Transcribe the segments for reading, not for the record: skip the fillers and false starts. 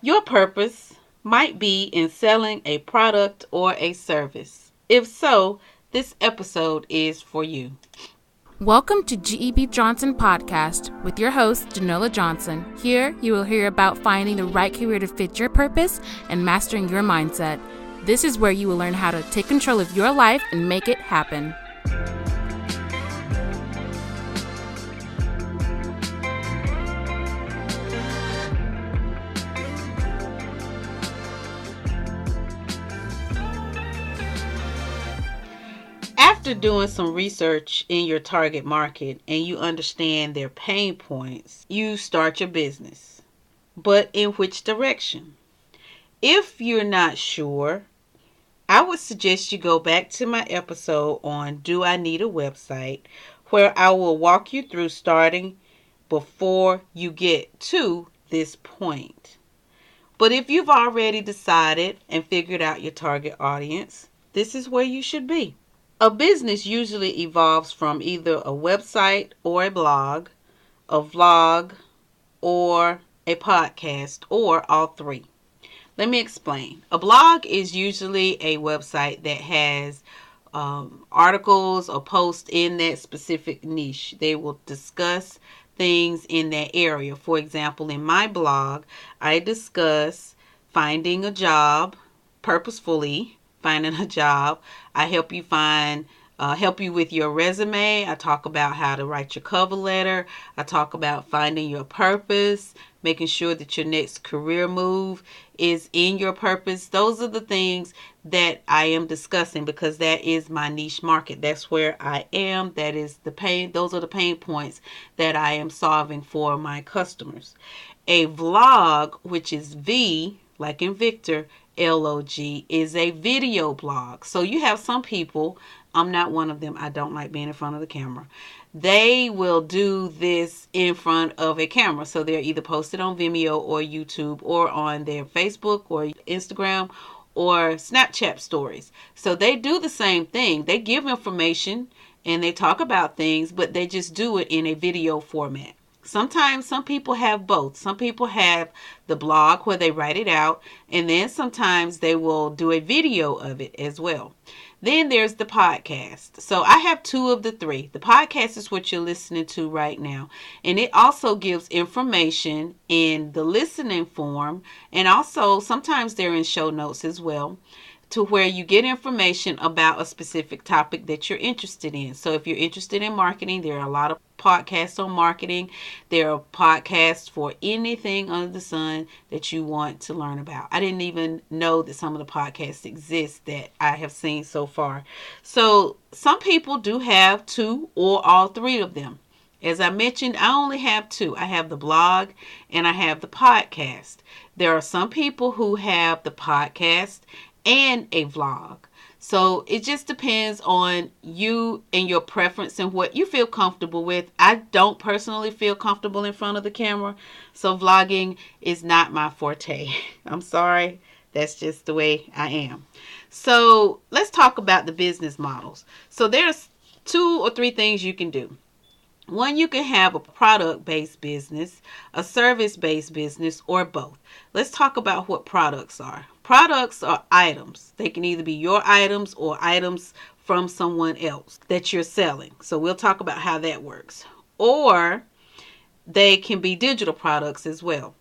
Your purpose might be in selling a product or a service. If so, this episode is for you. Welcome to GEB Johnson Podcast with your host, Genola Johnson. Here, you will hear about finding the right career to fit your purpose and mastering your mindset. This is where you will learn how to take control of your life and make it happen. After doing some research in your target market and you understand their pain points, you start your business. But in which direction? If you're not sure, I would suggest you go back to my episode on Do I Need a Website, where I will walk you through starting before you get to this point. But if you've already decided and figured out your target audience, this is where you should be. A business usually evolves from either a website or a blog, a vlog, or a podcast, or all three. Let me explain. A blog is usually a website that has articles or posts in that specific niche. They will discuss things in that area. For example, in my blog, I discuss finding a job purposefully. Finding a job. I help you help you with your resume. I talk about how to write your cover letter. I talk about finding your purpose, making sure that your next career move is in your purpose. Those are the things that I am discussing because that is my niche market. That's where I am. That is the pain. Those are the pain points that I am solving for my customers. A vlog, which is V, like in Victor, LOG, is a video blog. So you have some people, I'm not one of them, I don't like being in front of the camera. They will do this in front of a camera. So they're either posted on Vimeo or YouTube or on their Facebook or Instagram or Snapchat stories. So they do the same thing. They give information and they talk about things, but they just do it in a video format. Sometimes some people have both. Some people have the blog where they write it out, and then sometimes they will do a video of it as well. Then there's the podcast. So I have two of the three. The podcast is what you're listening to right now, and it also gives information in the listening form, and also sometimes they're in show notes as well, to where you get information about a specific topic that you're interested in. So if you're interested in marketing, there are a lot of podcasts on marketing. There are podcasts for anything under the sun that you want to learn about. I didn't even know that some of the podcasts exist that I have seen so far. So some people do have two or all three of them. As I mentioned, I only have two. I have the blog and I have the podcast. There are some people who have the podcast and a vlog. So it just depends on you and your preference and what you feel comfortable with. I don't personally feel comfortable in front of the camera, so vlogging is not my forte. I'm sorry. That's just the way I am. So let's talk about the business models. So there's 2 or 3 things you can do. One, you can have a product-based business, a service-based business, or both. Let's talk about what products are. Products are items. They can either be your items or items from someone else that you're selling. So we'll talk about how that works. Or they can be digital products as well.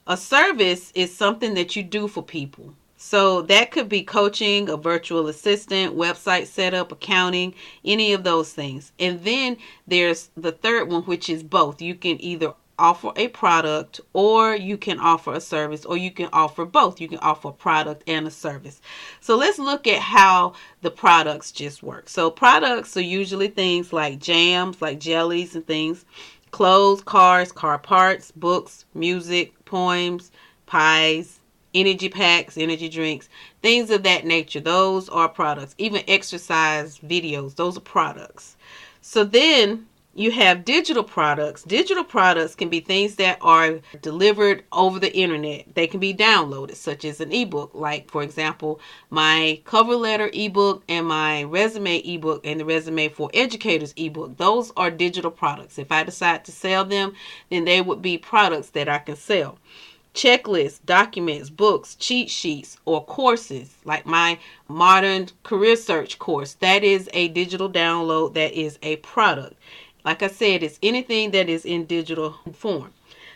A service is something that you do for people. So that could be coaching, a virtual assistant, website setup, accounting, any of those things. And then there's the third one, which is both. You can either offer a product or you can offer a service, or you can offer both. You can offer a product and a service. So let's look at how the products just work. So products are usually things like jams, like jellies and things, clothes, cars, car parts, books, music, poems, pies, energy packs, energy drinks, things of that nature. Those are products. Even exercise videos, those are products. So then you have digital products. Digital products can be things that are delivered over the internet. They can be downloaded, such as an ebook. Like, for example, my cover letter ebook and my resume ebook and the resume for educators ebook. Those are digital products. If I decide to sell them, then they would be products that I can sell. checklists, documents, books, cheat sheets, or courses like my modern career search course. That is a digital download. That is a product. Like I said, it's anything that is in digital form.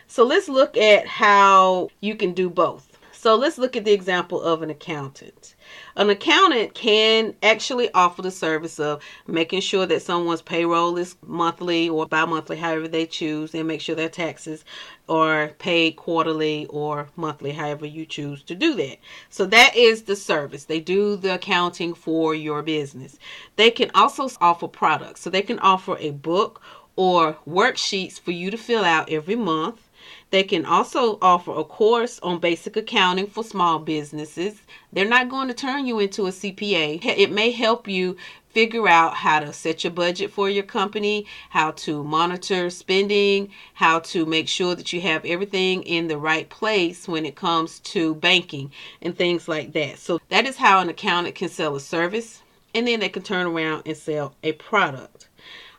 So let's look at how you can do both. So let's look at the example of an accountant. An accountant can actually offer the service of making sure that someone's payroll is monthly or bi-monthly, however they choose, and make sure their taxes are paid quarterly or monthly, however you choose to do that. So that is the service. They do the accounting for your business. They can also offer products. So they can offer a book or worksheets for you to fill out every month. They can also offer a course on basic accounting for small businesses. They're not going to turn you into a CPA. It may help you figure out how to set your budget for your company, how to monitor spending, how to make sure that you have everything in the right place when it comes to banking and things like that. So that is how an accountant can sell a service, and then they can turn around and sell a product.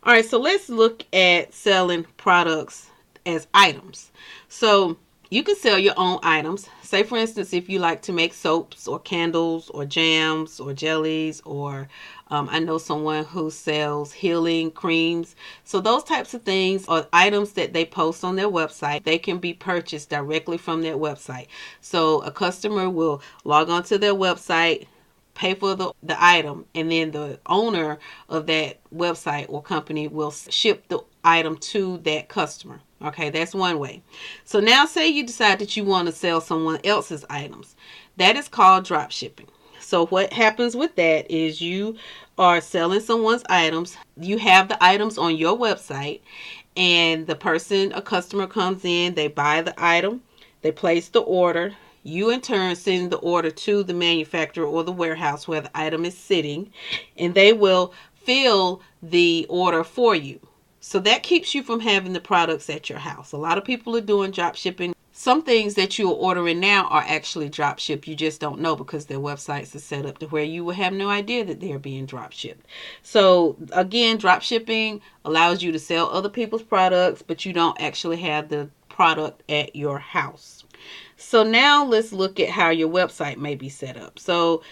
All right, so let's look at selling products as items. So you can sell your own items. Say, for instance, if you like to make soaps or candles or jams or jellies, or I know someone who sells healing creams. So those types of things are items that they post on their website. They can be purchased directly from their website. So a customer will log onto their website, pay for the item, and then the owner of that website or company will ship the item to that customer. Okay, that's one way. So now say you decide that you want to sell someone else's items. That is called drop shipping. So what happens with that is you are selling someone's items. You have the items on your website, and a customer comes in, they buy the item, they place the order. You in turn send the order to the manufacturer or the warehouse where the item is sitting, and they will fill the order for you. So that keeps you from having the products at your house. A lot of people are doing drop shipping. Some things that you are ordering now are actually drop shipped. You just don't know because their websites are set up to where you will have no idea that they're being drop shipped. So again, drop shipping allows you to sell other people's products, but you don't actually have the product at your house. So now let's look at how your website may be set up. So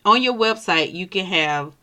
on your website, you can have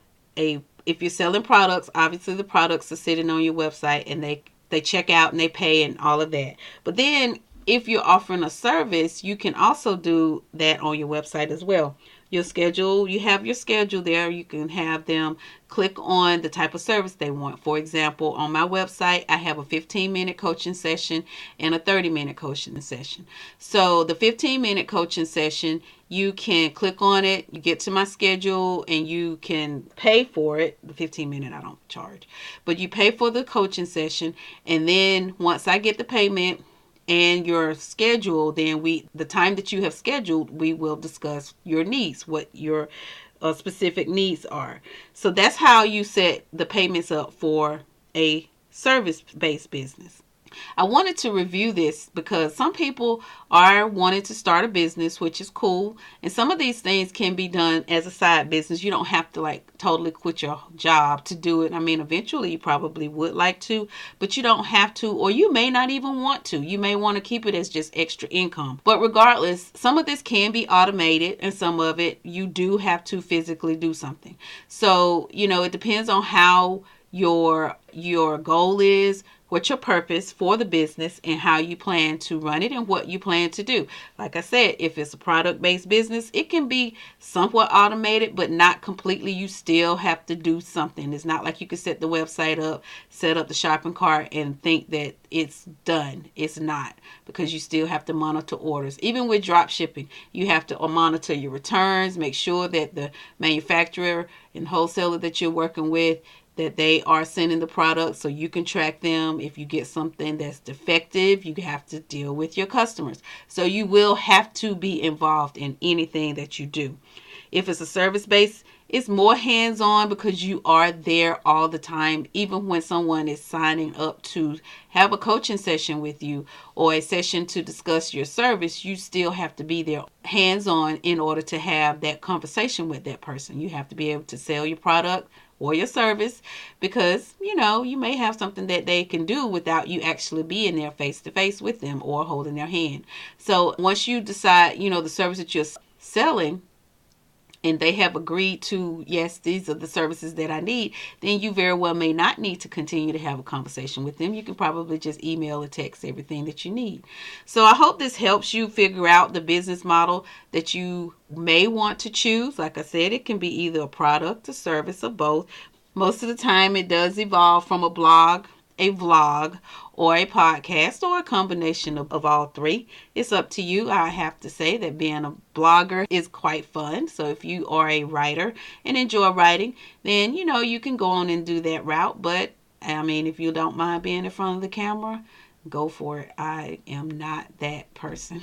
if you're selling products, obviously the products are sitting on your website and they check out and they pay and all of that. But then if you're offering a service, you can also do that on your website as well. Your schedule, you have your schedule there. You can have them click on the type of service they want. For example, on my website, I have a 15-minute coaching session and a 30-minute coaching session. So the 15-minute coaching session, you can click on it, you get to my schedule, and you can pay for it. The 15-minute I don't charge, but you pay for the coaching session, and then once I get the payment and your schedule, then the time that you have scheduled, we will discuss your needs, what your specific needs are. So that's how you set the payments up for a service-based business. I wanted to review this because some people are wanting to start a business, which is cool. And some of these things can be done as a side business. You don't have to totally quit your job to do it. I mean, eventually you probably would like to, but you don't have to, or you may not even want to. You may want to keep it as just extra income. But regardless, some of this can be automated and some of it you do have to physically do something. So, it depends on how your goal is, what your purpose for the business, and how you plan to run it and what you plan to do. Like I said, if it's a product-based business, it can be somewhat automated, but not completely. You still have to do something. It's not like you can set the website up, set up the shopping cart, and think that it's done. It's not, because you still have to monitor orders. Even with drop shipping, you have to monitor your returns, make sure that the manufacturer and wholesaler that you're working with, that they are sending the product so you can track them. If you get something that's defective, you have to deal with your customers. So you will have to be involved in anything that you do. If it's a service-based, it's more hands-on because you are there all the time. Even when someone is signing up to have a coaching session with you or a session to discuss your service, you still have to be there hands-on in order to have that conversation with that person. You have to be able to sell your product, or your service, because you may have something that they can do without you actually being there face to face with them or holding their hand. So once you decide the service that you're selling, and they have agreed to, yes, these are the services that I need, then you very well may not need to continue to have a conversation with them. You can probably just email or text everything that you need. So I hope this helps you figure out the business model that you may want to choose. Like I said, it can be either a product, a service, or both. Most of the time it does evolve from a blog, a vlog, or a podcast, or a combination of all three. It's up to you. I have to say that being a blogger is quite fun. So if you are a writer and enjoy writing, then you can go on and do that route. But I mean, if you don't mind being in front of the camera, go for it. I am not that person.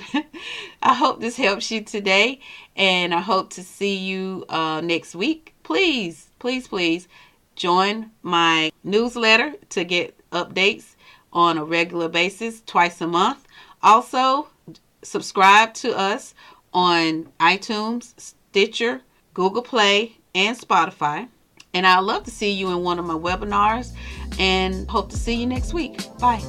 I hope this helps you today, and I hope to see you next week. Please, please, please join my newsletter to get updates on a regular basis, twice a month. Also, subscribe to us on iTunes, Stitcher, Google Play, and Spotify. And I'd love to see you in one of my webinars, and hope to see you next week. Bye.